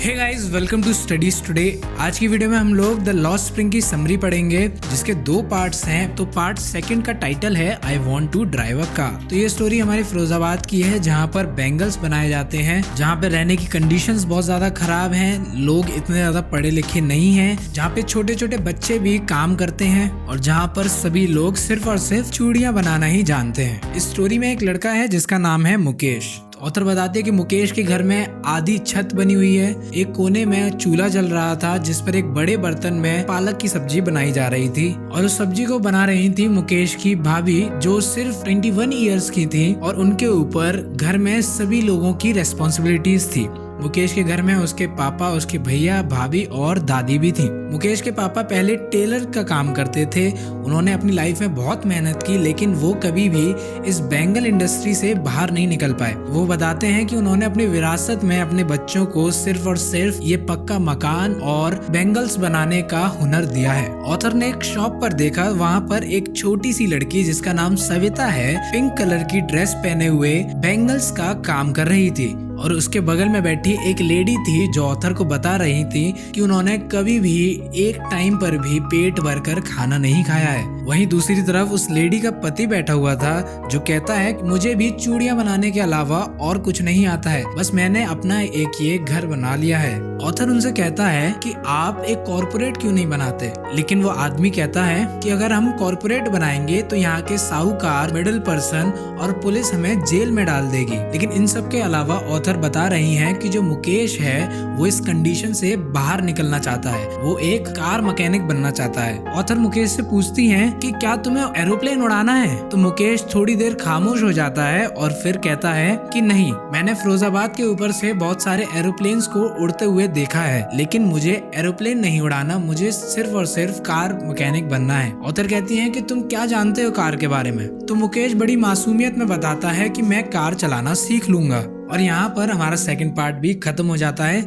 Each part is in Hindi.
Hey guys, welcome to Studies Today. आज की वीडियो में हम लोग द लॉस्ट स्प्रिंग की समरी पढ़ेंगे, जिसके 2 पार्ट्स हैं। तो पार्ट सेकंड का टाइटल है I want to drive a car. तो ये स्टोरी हमारे फिरोजाबाद की है, जहाँ पर बैंगल्स बनाए जाते हैं, जहाँ पे रहने की कंडीशंस बहुत ज्यादा खराब हैं, लोग इतने ज्यादा पढ़े लिखे नहीं हैं, जहाँ पे छोटे छोटे बच्चे भी काम करते हैं और जहाँ पर सभी लोग सिर्फ और सिर्फ चूड़ियाँ बनाना ही जानते हैं। इस स्टोरी में एक लड़का है जिसका नाम है मुकेश। ऑथर बताते हैं कि मुकेश के घर में आधी छत बनी हुई है। एक कोने में चूल्हा जल रहा था, जिस पर एक बड़े बर्तन में पालक की सब्जी बनाई जा रही थी और उस सब्जी को बना रही थी मुकेश की भाभी, जो सिर्फ 21 इयर्स की थी और उनके ऊपर घर में सभी लोगों की रेस्पॉन्सिबिलिटीज थी। मुकेश के घर में उसके पापा, उसके भैया, भाभी और दादी भी थी। मुकेश के पापा पहले टेलर का काम करते थे। उन्होंने अपनी लाइफ में बहुत मेहनत की, लेकिन वो कभी भी इस बैंगल इंडस्ट्री से बाहर नहीं निकल पाए। वो बताते हैं कि उन्होंने अपनी विरासत में अपने बच्चों को सिर्फ और सिर्फ ये पक्का मकान और बैंगल्स बनाने का हुनर दिया है। ऑथर ने एक शॉप पर देखा, वहाँ पर एक छोटी सी लड़की जिसका नाम सविता है, पिंक कलर की ड्रेस पहने हुए बैंगल्स का काम कर रही थी और उसके बगल में बैठी एक लेडी थी जो ऑथर को बता रही थी कि उन्होंने कभी भी एक टाइम पर भी पेट भरकर खाना नहीं खाया है। वहीं दूसरी तरफ उस लेडी का पति बैठा हुआ था, जो कहता है कि मुझे भी चूड़ियां बनाने के अलावा और कुछ नहीं आता है, बस मैंने अपना एक ये घर बना लिया है। ऑथर उनसे कहता है कि आप एक कॉर्पोरेट क्यों नहीं बनाते, लेकिन वो आदमी कहता है कि अगर हम कॉर्पोरेट बनाएंगे तो यहाँ के साहूकार, मिडिल पर्सन और पुलिस हमें जेल में डाल देगी। लेकिन इन सब के अलावा ऑथर बता रही हैं कि जो मुकेश है वो इस कंडीशन से बाहर निकलना चाहता है, वो एक कार मैकेनिक बनना चाहता है। ऑथर मुकेश से पूछती हैं कि क्या तुम्हें एरोप्लेन उड़ाना है, तो मुकेश थोड़ी देर खामोश हो जाता है और फिर कहता है कि नहीं, मैंने फिरोजाबाद के ऊपर से बहुत सारे एरोप्लेन्स को उड़ते हुए देखा है, लेकिन मुझे एरोप्लेन नहीं उड़ाना, मुझे सिर्फ और सिर्फ कार मैकेनिक बनना है। ऑथर कहती हैं कि तुम क्या जानते हो कार के बारे में, तो मुकेश बड़ी मासूमियत में बताता है कि मैं कार चलाना सीख लूंगा। और यहाँ पर हमारा सेकंड पार्ट भी खत्म हो जाता है।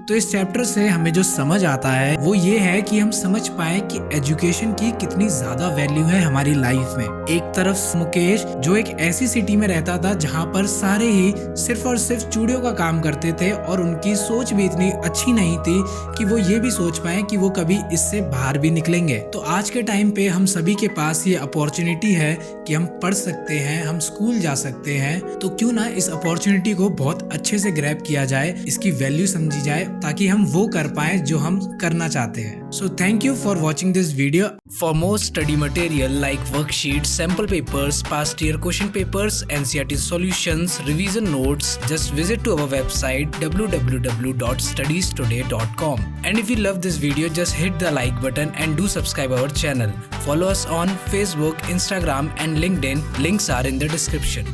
तो इस चैप्टर से हमें जो समझ आता है वो ये है कि हम समझ पाए कि एजुकेशन की कितनी ज्यादा वैल्यू है हमारी लाइफ में। एक तरफ मुकेश जो एक ऐसी सिटी में रहता था जहाँ पर सारे ही सिर्फ और सिर्फ चूड़ियों का काम करते थे और उनकी सोच भी इतनी अच्छी नहीं थी कि वो ये भी सोच पाए कि वो कभी इससे बाहर भी निकलेंगे। तो आज के टाइम पे हम सभी के पास ये अपॉर्चुनिटी है कि हम पढ़ सकते हैं, हम स्कूल जा सकते हैं, तो क्यों ना इस अपॉर्चुनिटी को बहुत अच्छे से ग्रैब किया जाए, इसकी वैल्यू समझी जाए, ताकि हम वो कर पाए जो हम करना चाहते हैं। So thank you for watching this video. For more study material like worksheet, sample papers, past year question papers, NCERT solutions, revision notes, just visit to our website www.studiestoday.com. And if you love this video, just hit the like button and do subscribe our channel. Follow us on Facebook, Instagram and LinkedIn. Links are in the description.